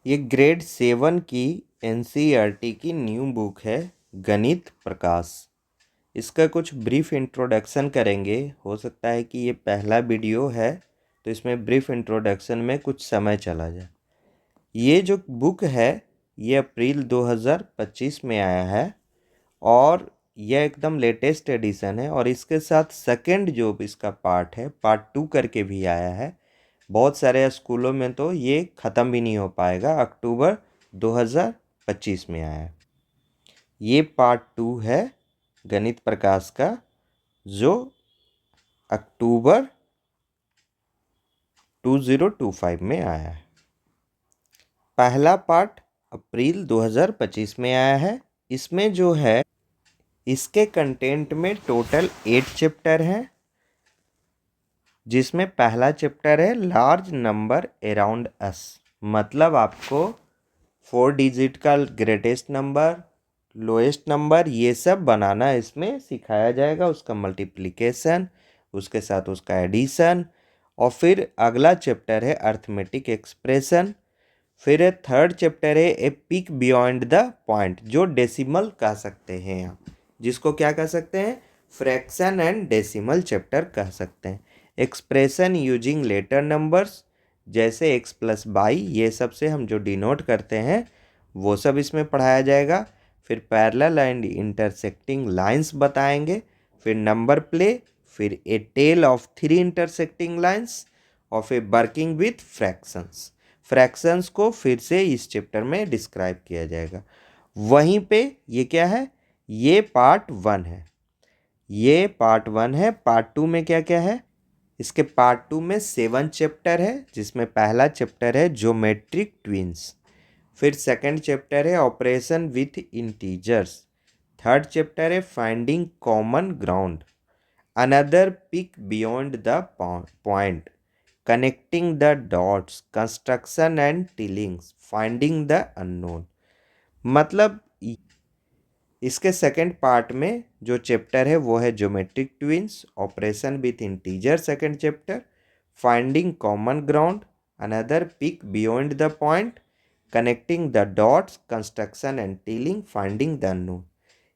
ये ग्रेड 7 की एनसीईआरटी की न्यू बुक है गणित प्रकाश। इसका कुछ ब्रीफ इंट्रोडक्शन करेंगे। हो सकता है कि ये पहला वीडियो है तो इसमें ब्रीफ इंट्रोडक्शन में कुछ समय चला जाए। ये जो बुक है ये अप्रैल 2025 में आया है और यह एकदम लेटेस्ट एडिशन है। और इसके साथ सेकंड जो इसका पार्ट है, पार्ट 2 करके भी आया है। बहुत सारे स्कूलों में तो ये ख़त्म भी नहीं हो पाएगा, अक्टूबर 2025 में आया है। ये पार्ट 2 है गणित प्रकाश का, जो अक्टूबर 2025 में आया है। पहला पार्ट अप्रैल 2025 में आया है। इसमें जो है इसके कंटेंट में टोटल 8 चैप्टर हैं, जिसमें पहला चैप्टर है लार्ज नंबर अराउंड अस। मतलब आपको 4 डिजिट का ग्रेटेस्ट नंबर, लोएस्ट नंबर, ये सब बनाना इसमें सिखाया जाएगा। उसका मल्टीप्लिकेशन, उसके साथ उसका एडिशन। और फिर अगला चैप्टर है अर्थमेटिक एक्सप्रेशन। फिर थर्ड चैप्टर है ए पिक बियॉन्ड द पॉइंट, जो डेसिमल कह सकते हैं आप, जिसको क्या कह सकते हैं, फ्रैक्शन एंड डेसिमल चैप्टर कह सकते हैं। एक्सप्रेशन यूजिंग लेटर नंबर्स, जैसे x प्लस बाई, ये सब से हम जो डिनोट करते हैं वो सब इसमें पढ़ाया जाएगा। फिर पैरेलल एंड इंटरसेक्टिंग लाइंस बताएंगे। फिर नंबर प्ले, फिर ए टेल ऑफ 3 इंटरसेक्टिंग लाइंस, और फिर वर्किंग विथ फ्रैक्शंस। फ्रैक्शंस को फिर से इस चैप्टर में डिस्क्राइब किया जाएगा। वहीं पे ये क्या है, ये पार्ट 1 है। ये पार्ट 1 है। पार्ट 2 में क्या क्या है, इसके पार्ट 2 में 7 चैप्टर है, जिसमें पहला चैप्टर है ज्योमेट्रिक ट्विंस। फिर सेकंड चैप्टर है operation with integers. Third chapter है finding common ground, another peek beyond the point, connecting the dots, construction and tilings, finding the unknown. मतलब इसके सेकंड पार्ट में जो चैप्टर है वो है geometric twins, operation with integer second chapter, finding common ground, another peek beyond the point, connecting the dots, construction and tiling, finding the unknown.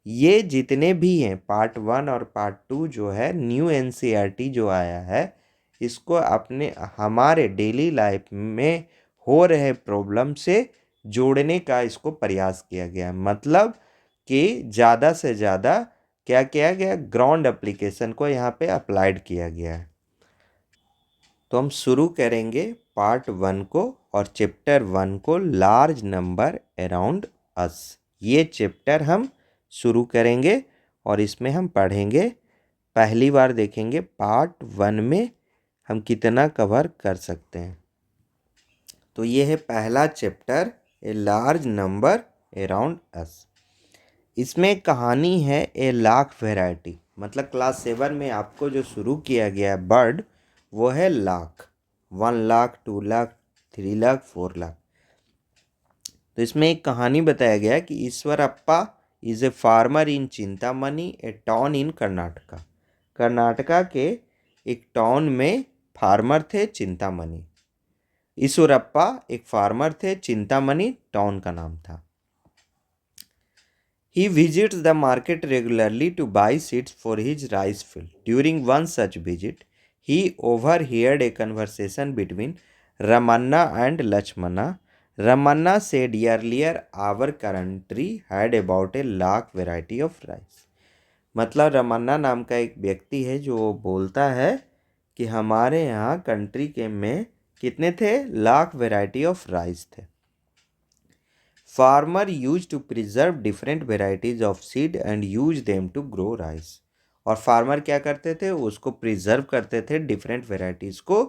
ये जितने भी हैं पार्ट 1 और पार्ट 2 जो है न्यू एनसीईआरटी जो आया है, इसको अपने हमारे डेली लाइफ में हो रहे प्रॉब्लम से जोड़ने का इसको प्रयास किया गया है। मतलब कि ज़्यादा से ज़्यादा क्या किया गया, ग्राउंड एप्लीकेशन को यहाँ पे अप्लाइड किया गया है। तो हम शुरू करेंगे पार्ट 1 को और चैप्टर 1 को, लार्ज नंबर अराउंड अस। ये चैप्टर हम शुरू करेंगे और इसमें हम पढ़ेंगे, पहली बार देखेंगे पार्ट 1 में हम कितना कवर कर सकते हैं। तो ये है पहला chapter, a large number around us. इसमें कहानी है ए लाख वैरायटी। मतलब क्लास 7 में आपको जो शुरू किया गया है बर्ड, वो है लाख। 1 लाख, 2 लाख, 3 लाख, 4 लाख। तो इसमें एक कहानी बताया गया कि Eshwarappa is a farmer in Chintamani, A town in Karnataka. Karnataka के एक टाउन में फार्मर थे चिंतामणि। ईश्वरप्पा एक फार्मर थे, चिंतामणि टाउन का नाम था। He visits the market regularly to buy seeds for his rice field. During one such visit, he overheard a conversation between Ramanna and Lakshmana. Ramanna said earlier our country had about a lakh variety of rice. मतलब रमन्ना नाम का एक व्यक्ति है जो बोलता है कि हमारे यहाँ कंट्री के में कितने थे, लाख वैरायटी ऑफ राइस थे। Farmer used to preserve different varieties of seed and use them to grow rice. और फार्मर क्या करते थे, उसको प्रिजर्व करते थे डिफरेंट वेराइटीज़ को,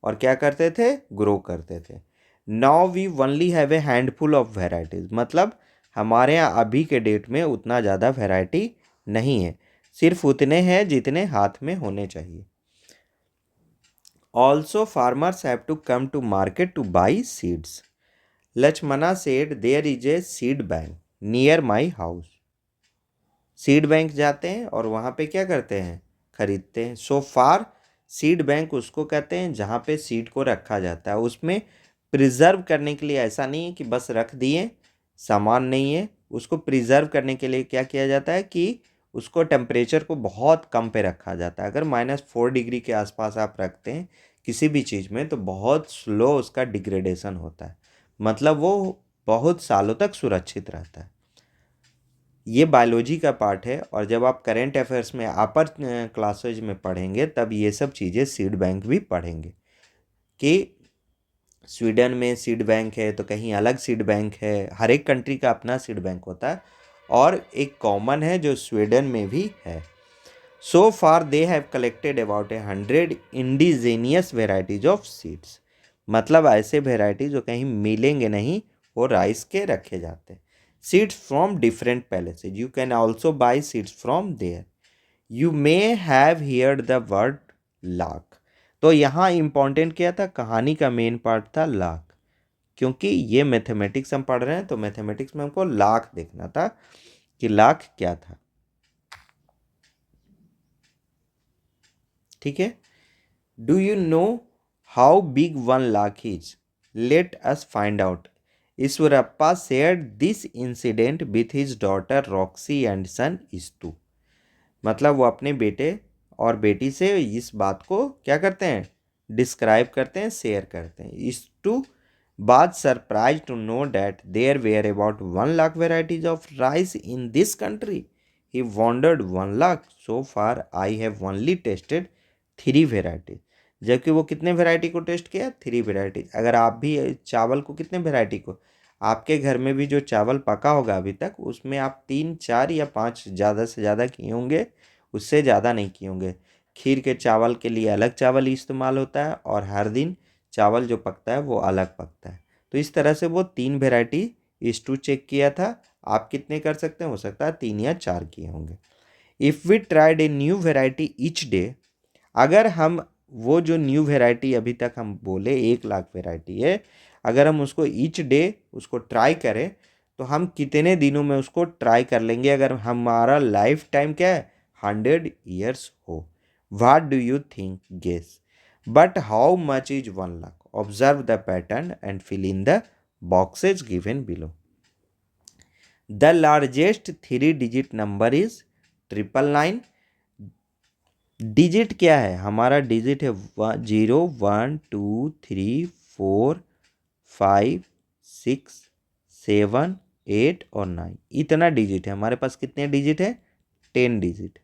और क्या करते थे, ग्रो करते थे। Now we only have a handful of varieties. मतलब हमारे यहाँ अभी के डेट में उतना ज़्यादा वेराइटी नहीं है, सिर्फ उतने हैं जितने हाथ में होने चाहिए। Also farmers have to come to market to buy seeds. Lakshmana said there is a seed bank near my house. Seed bank जाते हैं और वहाँ पे क्या करते हैं, खरीदते हैं। सो फार सीड बैंक उसको कहते हैं जहाँ पे सीड को रखा जाता है। उसमें प्रिजर्व करने के लिए ऐसा नहीं है कि बस रख दिए, सामान नहीं है, उसको प्रिजर्व करने के लिए क्या किया जाता है कि उसको टेम्परेचर को बहुत कम पे रखा जाता है। अगर -4 डिग्री के आसपास आप रखते हैं किसी भी चीज़ में तो बहुत स्लो उसका डिग्रेडेशन होता है, मतलब वो बहुत सालों तक सुरक्षित रहता है। ये बायोलॉजी का पार्ट है, और जब आप करेंट अफेयर्स में अपर क्लासेज में पढ़ेंगे तब ये सब चीज़ें सीड बैंक भी पढ़ेंगे कि स्वीडन में सीड बैंक है तो कहीं अलग सीड बैंक है, हर एक कंट्री का अपना सीड बैंक होता है, और एक कॉमन है जो स्वीडन में भी है। So far they have collected about 100 indigenous varieties of seeds, मतलब ऐसे वेराइटी जो कहीं मिलेंगे नहीं, वो राइस के रखे जाते हैं। Seeds from different places, you can also buy seeds from there. You may have heard the word lakh. तो यहाँ इंपॉर्टेंट क्या था, कहानी का मेन पार्ट था लाख, क्योंकि ये मैथमेटिक्स हम पढ़ रहे हैं तो मैथमेटिक्स में हमको लाख देखना था कि लाख क्या था। ठीक है, do you know how big 1 lakh is? Let us find out. Eshwarappa shared this incident with his daughter Roxy and son Estu, मतलब वो अपने बेटे और बेटी से इस बात को क्या करते हैं, डिस्क्राइब करते हैं, शेयर करते हैं। इस्तू was surprised to know that there were about 1 lakh varieties of rice in this country. He wondered, 1 lakh? So far, I have only tested 3 varieties. जबकि वो कितने वैरायटी को टेस्ट किया, 3 वैरायटी। अगर आप भी चावल को कितने वैरायटी को, आपके घर में भी जो चावल पका होगा अभी तक उसमें आप 3 4 या 5 ज़्यादा से ज़्यादा किए होंगे, उससे ज़्यादा नहीं किए होंगे। खीर के चावल के लिए अलग चावल इस्तेमाल होता है, और हर दिन चावल जो पकता है वो अलग पकता है। तो इस तरह से वो 3 वैरायटी स्टू चेक किया था। आप कितने कर सकते हैं, हो सकता है 3 या 4 किए होंगे। If we tried a new variety each day, अगर हम वो जो न्यू वेराइटी अभी तक हम बोले 1 लाख वेराइटी है, अगर हम उसको ईच डे उसको ट्राई करें तो हम कितने दिनों में उसको ट्राई कर लेंगे, अगर हमारा लाइफ टाइम क्या है 100 years हो। What do you think, guess. But how much is 1 lakh? Observe the pattern and fill in the boxes given below. The largest 3 digit number is 999। Digit क्या है, हमारा डिजिट है 0 1 2 3 4 5 6 7 8 और 9, इतना डिजिट है हमारे पास। कितने डिजिट है, 10 डिजिट,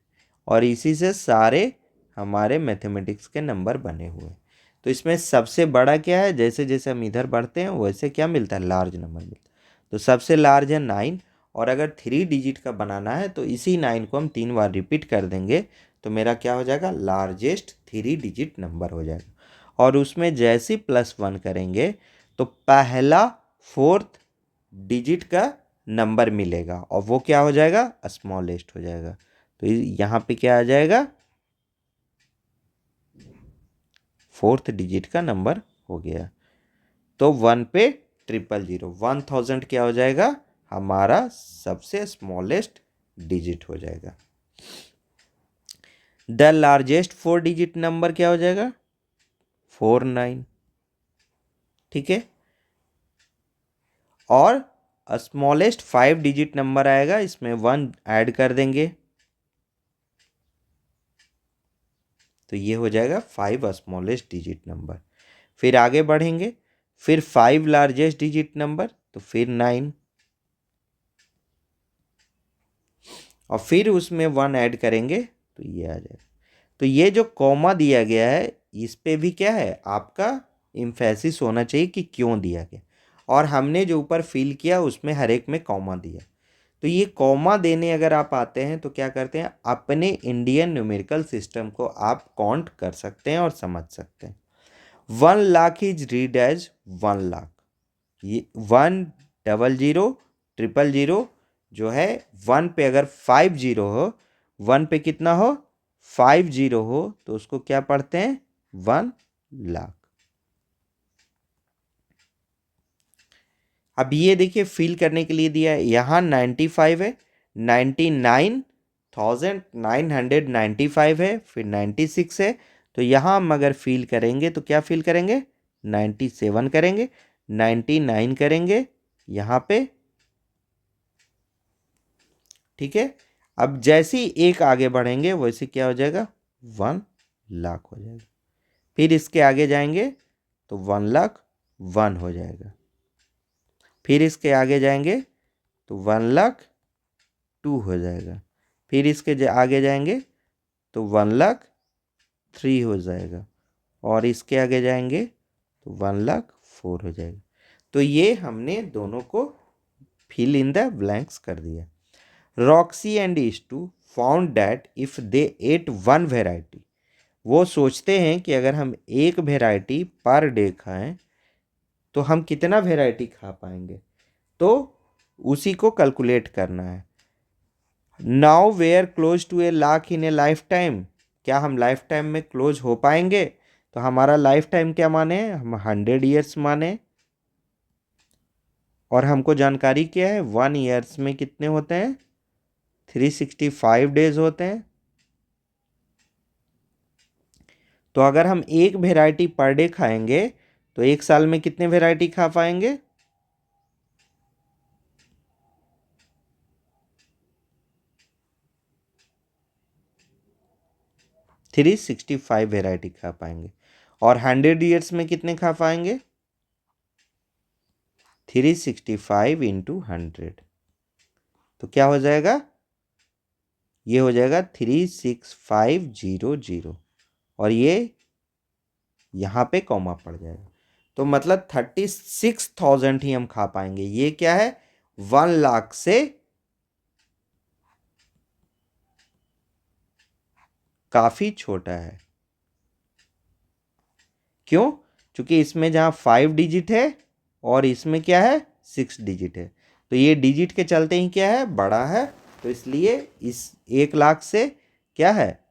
और इसी से सारे हमारे मैथमेटिक्स के नंबर बने हुए हैं। तो इसमें सबसे बड़ा क्या है, जैसे जैसे हम इधर बढ़ते हैं वैसे क्या मिलता है, लार्ज नंबर मिलता है। तो सबसे लार्ज है 9, और अगर 3 डिजिट का बनाना है तो इसी 9 को हम 3 बार रिपीट कर देंगे तो मेरा क्या हो जाएगा, लार्जेस्ट 3 डिजिट नंबर हो जाएगा। और उसमें जैसे ही +1 करेंगे तो पहला 4th डिजिट का नंबर मिलेगा, और वो क्या हो जाएगा, स्मॉलेस्ट हो जाएगा। तो यहाँ पे क्या आ जाएगा, 4th डिजिट का नंबर हो गया। तो 1 पे 000, 1000 क्या हो जाएगा, हमारा सबसे स्मॉलेस्ट डिजिट हो जाएगा। द लार्जेस्ट 4 डिजिट नंबर क्या हो जाएगा, 49। ठीक है, और स्मॉलेस्ट 5 डिजिट नंबर आएगा, इसमें 1 ऐड कर देंगे तो ये हो जाएगा 5 स्मॉलेस्ट डिजिट नंबर। फिर आगे बढ़ेंगे, फिर 5 लार्जेस्ट डिजिट नंबर, तो फिर 9, और फिर उसमें 1 ऐड करेंगे तो ये आ जाएगा। तो ये जो कॉमा दिया गया है इस पे भी क्या है, आपका इम्फेसिस होना चाहिए कि क्यों दिया गया, और हमने जो ऊपर फिल किया उसमें हर एक में कॉमा दिया। तो ये कॉमा देने अगर आप आते हैं तो क्या करते हैं, अपने इंडियन न्यूमेरिकल सिस्टम को आप काउंट कर सकते हैं और समझ सकते हैं। 1 lakh is read as 1 lakh, ये 1 0 0 0 0 जो है 1 पे अगर 50 हो, 1 पे कितना हो 50 हो, तो उसको क्या पढ़ते हैं, 1 लाख। अब ये देखिए फिल करने के लिए दिया है, यहाँ 95 है, 99,995 है, फिर 96 है। तो यहाँ हम अगर फिल करेंगे तो क्या फिल करेंगे, 97 करेंगे। 99 करेंगे यहाँ पे, ठीक है। अब जैसे ही एक आगे बढ़ेंगे वैसे क्या हो जाएगा, 1 लाख हो जाएगा। फिर इसके आगे जाएंगे तो 1 लाख 1 हो जाएगा। फिर इसके आगे जाएंगे तो 1 लाख 2 हो जाएगा। फिर इसके आगे जाएंगे तो 1 लाख 3 हो जाएगा। और इसके आगे जाएंगे तो 1 लाख 4 हो जाएगा। तो ये हमने दोनों को फिल इन द ब्लैंक्स कर दिया। Roxy and Estu found that if they ate one variety, वो सोचते हैं कि अगर हम एक वेराइटी पर डे खाएं तो हम कितना वेराइटी खा पाएंगे, तो उसी को कैलकुलेट करना है। Now we are close to a lakh in a lifetime, क्या हम लाइफ टाइम में क्लोज हो पाएंगे? तो हमारा लाइफ टाइम क्या माने, हम 100 ईयर्स माने। और हमको जानकारी क्या है, 1 ईयर्स में कितने होते हैं, 365 डेज होते हैं। तो अगर हम एक वेराइटी पर डे खाएंगे तो एक साल में कितने वेराइटी खा पाएंगे, 365 वेराइटी खा पाएंगे। और 100 ईयर्स में कितने खा पाएंगे, 365 इंटू 100। तो क्या हो जाएगा, ये हो जाएगा 36500। और ये यहाँ पे कॉमा पड़ जाएगा। तो मतलब 36,000 ही हम खा पाएंगे। ये क्या है, 1 लाख से काफी छोटा है। क्यों? क्योंकि इसमें जहां 5 डिजिट है और इसमें क्या है, 6 डिजिट है। तो ये डिजिट के चलते ही क्या है, बड़ा है। तो इसलिए इस 1 लाख से क्या है,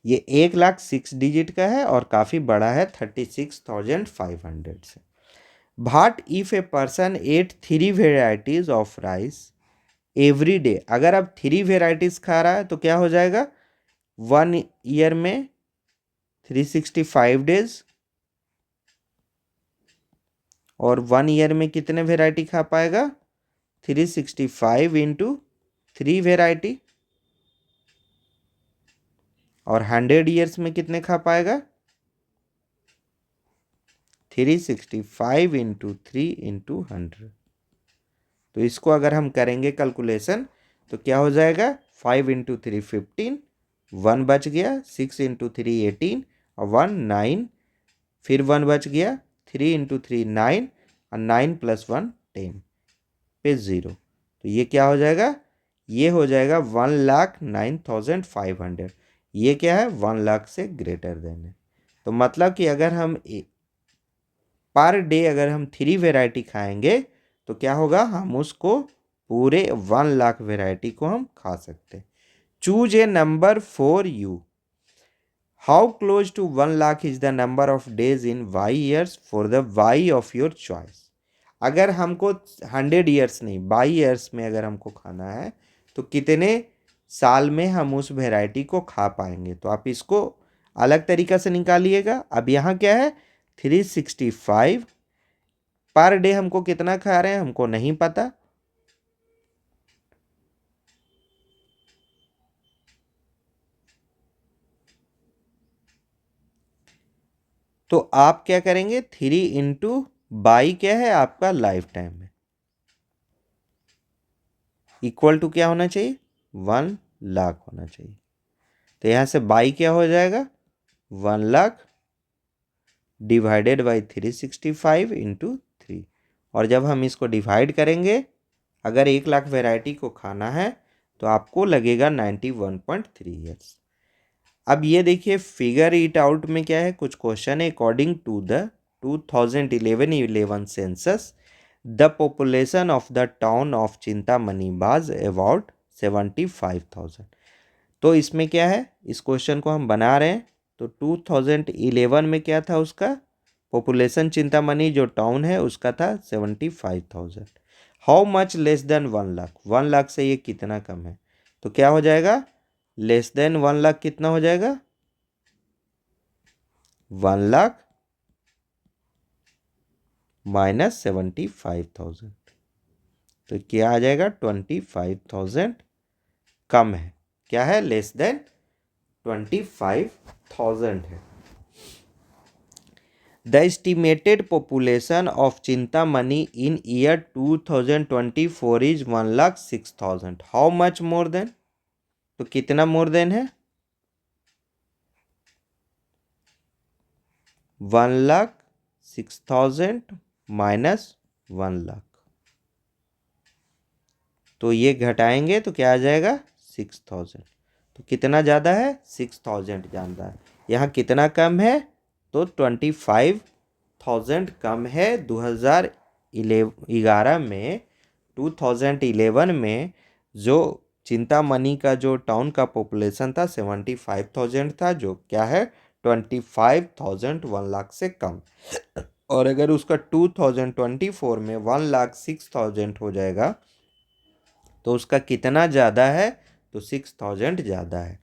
ये 1 लाख 6 डिजिट का है और काफी बड़ा है 36,500 से। But if a person at 3 varieties of rice every day, अगर आप 3 वेराइटीज खा रहा है तो क्या हो जाएगा, 1 ईयर में 365 डेज, और 1 ईयर में कितने वेराइटी खा पाएगा, 365 इंटू 3 वेराइटी। और 100 ईयर्स में कितने खा पाएगा, 365 इंटू 3 इंटू 100। तो इसको अगर हम करेंगे कैलकुलेशन तो क्या हो जाएगा, 5 इंटू 3 15, 1 बच गया, 6 इंटू 3 18, और 1 9, फिर 1 बच गया, 3 इंटू 3 9, और 9 प्लस 1 10 पे 0। तो ये क्या हो जाएगा, ये हो जाएगा 1,09,500। ये क्या है, 1 लाख से ग्रेटर देन है। तो मतलब कि अगर हम पर डे अगर हम 3 वेराइटी खाएंगे तो क्या होगा, हम उसको पूरे 1 लाख वेराइटी को हम खा सकते हैं। Choose a number for you. How close to 1 lakh is the number of days in y years for the y of your choice. अगर हमको 100 ईयर्स नहीं, 22 ईयर्स में अगर हमको खाना है तो कितने साल में हम उस वेराइटी को खा पाएंगे। तो आप इसको अलग तरीका से निकालिएगा। अब यहाँ क्या है, 365 पर डे हमको कितना खा रहे हैं हमको नहीं पता। तो आप क्या करेंगे, 3 इंटू बाई क्या है आपका लाइफ टाइम है, इक्वल टू क्या होना चाहिए, 1 लाख होना चाहिए। तो यहां से बाई क्या हो जाएगा, 1 लाख डिवाइडेड बाई 365 इंटू 3। और जब हम इसको डिवाइड करेंगे, अगर 1 लाख वेराइटी को खाना है तो आपको लगेगा 91.3 ईयर्स। अब ये देखिए फिगर इट आउट में क्या है, कुछ क्वेश्चन है। According to the 2011 census the population of the town of Chintamani was about 75,000। तो इसमें क्या है, इस क्वेश्चन को हम बना रहे हैं। तो 2011 में क्या था, उसका पॉपुलेशन चिंतामणि जो टाउन है उसका था 75,000। How much less than 1 lakh, 1 lakh से ये कितना कम है। तो क्या हो जाएगा, लेस देन 1 लाख कितना हो जाएगा, 1 लाख माइनस 75,000, तो क्या आ जाएगा 25,000 कम है, क्या है लेस देन 25,000 है। The estimated population of Chintamani in year 2024 is 1,06,000, how much more than, तो कितना मोर देन है 1,06,000 माइनस 1,00,000, तो ये घटाएंगे तो क्या आ जाएगा 6,000, तो कितना ज़्यादा है 6,000 ज़्यादा है। यहाँ कितना कम है तो 25,000 कम है 2011 में। 2011 में जो चिंतामणि का जो टाउन का पॉपुलेशन था 75,000 था, जो क्या है 25,000 1,00,000 से कम। और अगर उसका 2024 में 1,06,000 हो जाएगा तो उसका कितना ज़्यादा है तो 6,000 ज़्यादा है।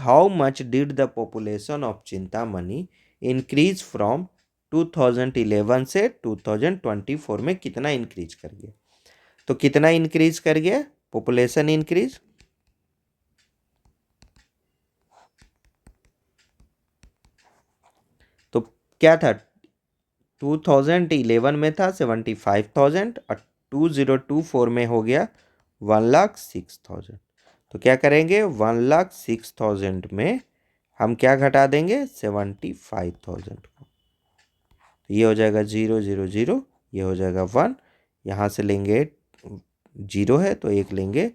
How much did the population of Chintamani increase from 2011 से 2024 में कितना इंक्रीज कर गया, तो कितना इंक्रीज कर गया पॉपुलेशन इंक्रीज, तो क्या था 2011 में था 75,000 और 2024 में हो गया 1,06,000, तो क्या करेंगे 1,06,000 में हम क्या घटा देंगे 75,000 को, तो ये हो जाएगा 0,0,0, ये हो जाएगा 1, यहाँ से लेंगे 0 है तो 1 लेंगे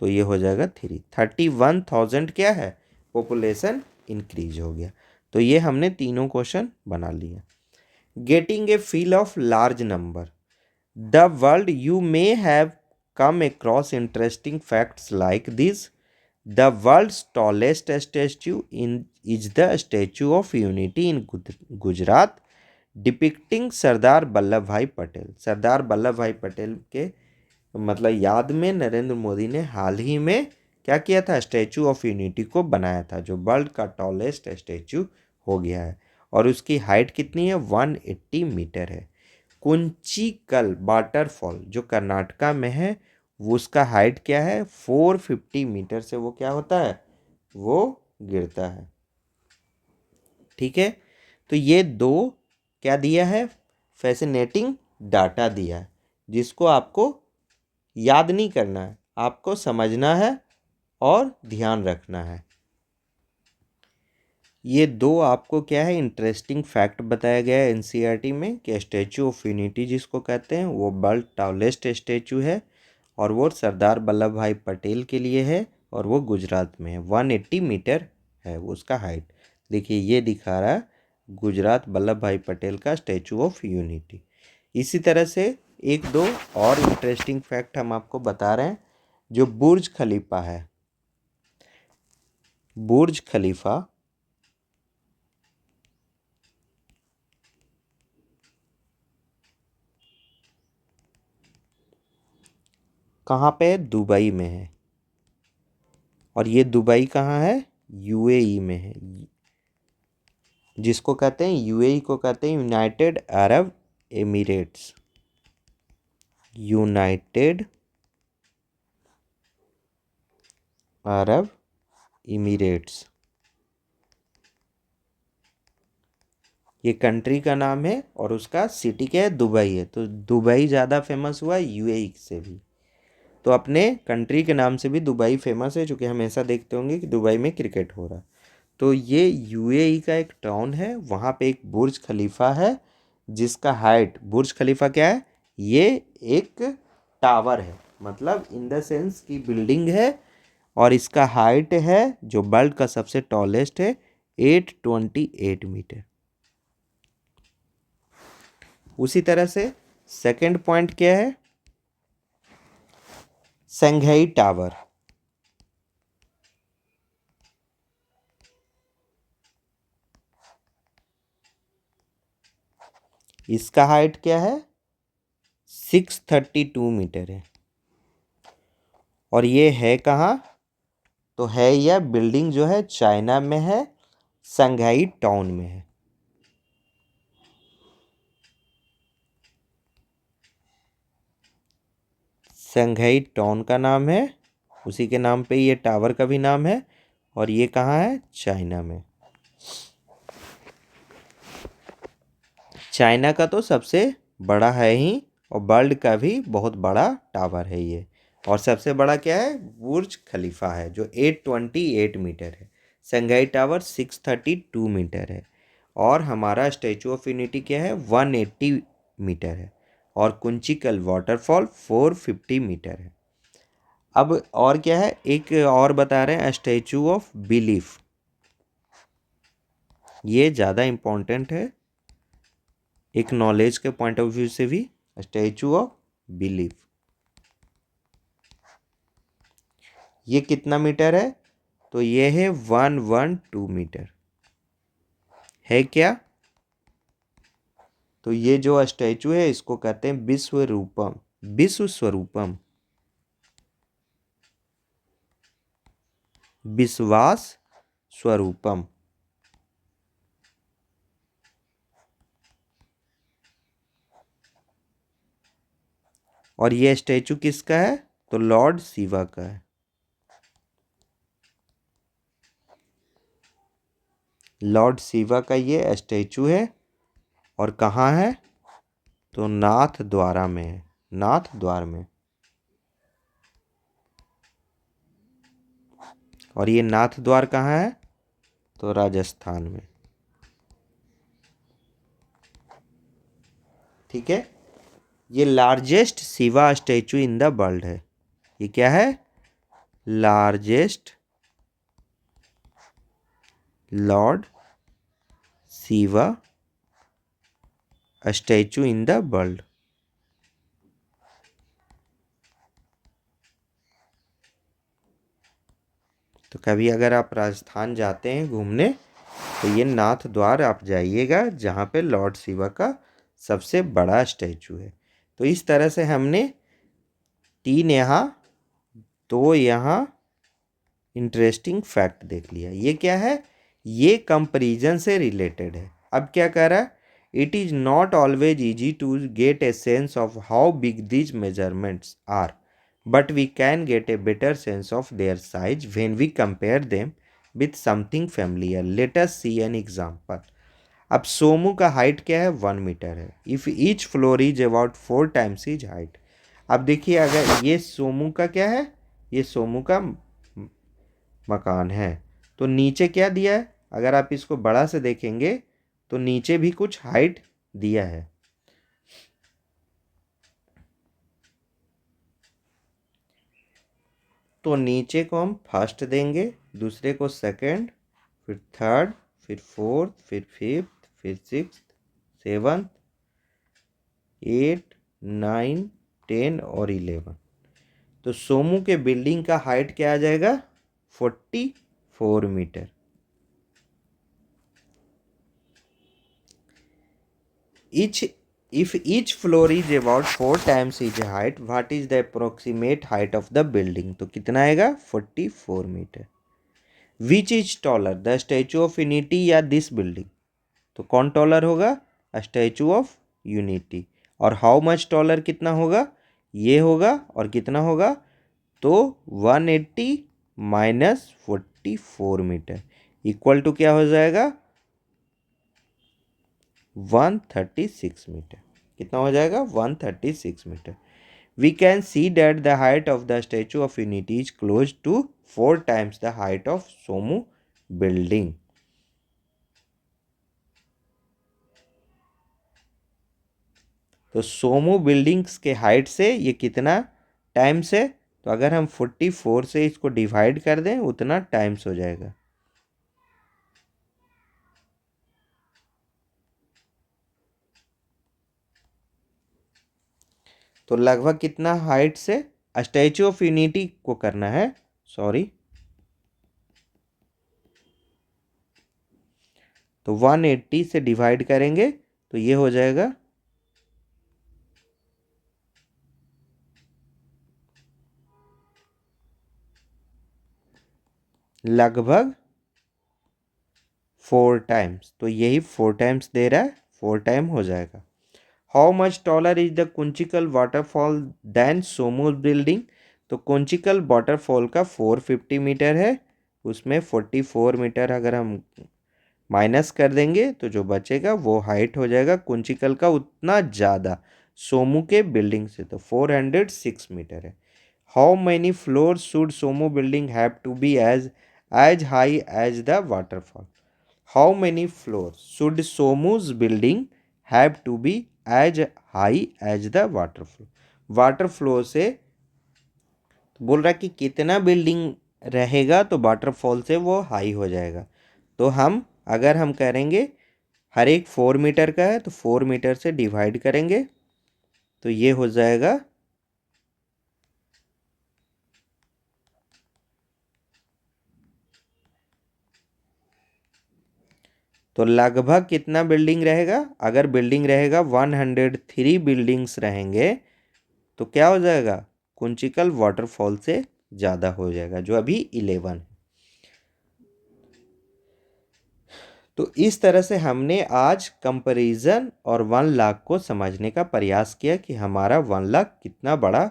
तो ये हो जाएगा 31,000 क्या है पॉपुलेशन इंक्रीज हो गया। तो ये हमने तीनों क्वेश्चन बना लिया। Getting a feel of large number, the world you may have come across interesting facts like this. The world's tallest statue is the Statue of Unity in Gujarat, depicting Sardar Vallabh भाई पटेल। सरदार वल्लभ भाई पटेल के मतलब याद में नरेंद्र मोदी ने हाल ही में क्या किया था, स्टैचू ऑफ यूनिटी को बनाया था, जो वर्ल्ड का टॉलेस्ट स्टैचू हो गया है और उसकी हाइट कितनी है 180 मीटर है। कुंचिकल वाटरफॉल जो कर्नाटका में है वो उसका हाइट क्या है 450 मीटर से वो क्या होता है वो गिरता है। ठीक है, तो ये दो क्या दिया है फैसिनेटिंग डाटा दिया है जिसको आपको याद नहीं करना है, आपको समझना है और ध्यान रखना है। ये दो आपको क्या है इंटरेस्टिंग फैक्ट बताया गया है एनसीईआरटी में कि स्टैचू ऑफ यूनिटी जिसको कहते हैं वो वर्ल्ड टॉलेस्ट स्टैचू है और वो सरदार वल्लभ भाई पटेल के लिए है और वो गुजरात में है, 180 मीटर है वो उसका हाइट। देखिए ये दिखा रहा है गुजरात वल्लभ भाई पटेल का स्टैचू ऑफ यूनिटी। इसी तरह से एक दो और इंटरेस्टिंग फैक्ट हम आपको बता रहे हैं। जो बुर्ज खलीफा है, बुर्ज खलीफा कहाँ पे है, दुबई में है। और ये दुबई कहाँ है, यूएई में है, जिसको कहते हैं यूएई को कहते हैं United Arab Emirates, United Arab emirates ये कंट्री का नाम है और उसका सिटी क्या है दुबई है। तो दुबई ज़्यादा फेमस हुआ यूएई से भी, तो अपने कंट्री के नाम से भी दुबई फेमस है, क्योंकि हमेशा देखते होंगे कि दुबई में क्रिकेट हो रहा है। तो ये यूएई का एक टाउन है, वहाँ पे एक बुर्ज खलीफा है जिसका हाइट, बुर्ज खलीफा क्या है, ये एक टावर है, मतलब इन द सेंस की बिल्डिंग है और इसका हाइट है जो वर्ल्ड का सबसे टॉलेस्ट है 828 मीटर। उसी तरह से सेकंड पॉइंट क्या है, संघाई टावर, इसका हाइट क्या है 632 मीटर है और ये है कहाँ, तो है यह बिल्डिंग जो है चाइना में है, संघाई टाउन में है। संघाई टाउन का नाम है, उसी के नाम पे ये टावर का भी नाम है, और ये कहाँ है? चाइना में। चाइना का तो सबसे बड़ा है ही, और वर्ल्ड का भी बहुत बड़ा टावर है ये। और सबसे बड़ा क्या है? बुर्ज खलीफा है, जो 828 मीटर है। संघाई टावर 632 मीटर है। और हमारा स्टैचू ऑफ यूनिटी क्या है? 180 मीटर है। और कुंचिकल वाटरफॉल 450 मीटर है। अब और क्या है? एक और बता रहे हैं, स्टैचू ऑफ बिलीफ। ये ज़्यादा इम्पोर्टेंट है एक नॉलेज के पॉइंट ऑफ व्यू से भी। स्टैचू ऑफ बिलीफ ये कितना मीटर है? तो ये है 112 मीटर है क्या? तो ये जो स्टैचू है इसको कहते हैं विश्व रूपम, विश्व स्वरूपम, विश्वास स्वरूपम। और ये स्टैचू किसका है? तो लॉर्ड शिवा का है। लॉर्ड शिवा का ये स्टैचू है। और कहाँ है? तो नाथ द्वारा में है, नाथ द्वार में। और ये नाथ द्वार कहाँ है? तो राजस्थान में। ठीक है। ये largest Shiva statue in the world है। ये क्या है? Largest Lord Shiva statue in the world. तो कभी अगर आप राजस्थान जाते हैं घूमने, तो ये नाथ द्वार आप जाइएगा, जहाँ पे लॉर्ड शिवा का सबसे बड़ा स्टैचू है। तो इस तरह से हमने 3 यहाँ, 2 यहाँ इंटरेस्टिंग फैक्ट देख लिया। ये क्या है? ये कंपैरिजन से रिलेटेड है। अब क्या कह रहा है? It is not always easy to get a sense of how big these measurements are, but we can get a better sense of their size when we compare them with something familiar. Let us see an example. अब सोमू का height क्या है? 1 metre है। If each floor is about 4 times his height. अब देखिए, अगर ये सोमू का क्या है? ये सोमू का मकान है। तो नीचे क्या दिया है? अगर आप इसको बड़ा से देखेंगे तो नीचे भी कुछ हाइट दिया है। तो नीचे को हम फर्स्ट देंगे, दूसरे को सेकंड, फिर थर्ड, फिर फोर्थ, फिर फिफ्थ, फिर सिक्स्थ, सेवन्थ, 8, 9, 10 और 11। तो सोमू के बिल्डिंग का हाइट क्या आ जाएगा? 44 metre. Each if each floor is about 4 times its height, what is the approximate height of the building? तो कितना आएगा? 44 metre. Which is taller, the Statue of Unity या this building? तो कौन टॉलर होगा? Statue of unity. और how much taller कितना होगा? ये होगा। और कितना होगा? तो 180 माइनस 44 मीटर इक्वल टू क्या हो जाएगा? 136 मीटर। कितना हो जाएगा? 136 metre. We can see that the height of the Statue of Unity is close to 4 times the height of Somu building. तो सोमू बिल्डिंग्स के हाइट से ये कितना टाइम्स है? तो अगर हम 44 से इसको डिवाइड कर दें उतना टाइम्स हो जाएगा। तो लगभग कितना हाइट से? स्टैचू ऑफ यूनिटी को करना है, सॉरी। तो 180 से डिवाइड करेंगे तो ये हो जाएगा लगभग 4 टाइम्स। तो यही 4 टाइम्स दे रहा है, 4 टाइम हो जाएगा। How much taller is the Kunchikal waterfall than Somu building. तो कुंचिकल वाटरफॉल का 450 मीटर है, उसमें 44 मीटर अगर हम माइनस कर देंगे तो जो बचेगा वो हाइट हो जाएगा कुंचिकल का उतना ज़्यादा सोमू के बिल्डिंग से, तो 406 मीटर है। How many floor should Somu building have to be as high as the waterfall. How many floor should Somu's building have to be as high as the waterfall. Water flow से बोल रहा है कि कितना बिल्डिंग रहेगा तो वाटरफॉल से वो हाई हो जाएगा। तो हम अगर हम करेंगे हर एक 4 मीटर का है तो 4 मीटर से डिवाइड करेंगे तो ये हो जाएगा, तो लगभग कितना बिल्डिंग रहेगा। अगर बिल्डिंग रहेगा 103 बिल्डिंग्स रहेंगे तो क्या हो जाएगा, कुंचिकल वाटरफॉल से ज़्यादा हो जाएगा जो अभी 11 है। तो इस तरह से हमने आज कंपैरिजन और 1 लाख को समझने का प्रयास किया कि हमारा 1 लाख कितना बड़ा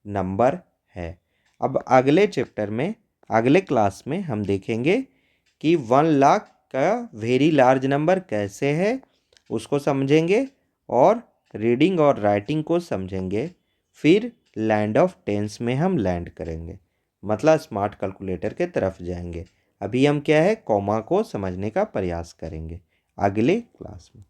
नंबर है। अब अगले चैप्टर में अगले क्लास में हम देखेंगे कि 1 लाख का वेरी लार्ज नंबर कैसे है उसको समझेंगे और रीडिंग और राइटिंग को समझेंगे। फिर लैंड ऑफ टेंस में हम लैंड करेंगे, मतलब स्मार्ट कैलकुलेटर के तरफ जाएंगे। अभी हम क्या है कॉमा को समझने का प्रयास करेंगे अगले क्लास में।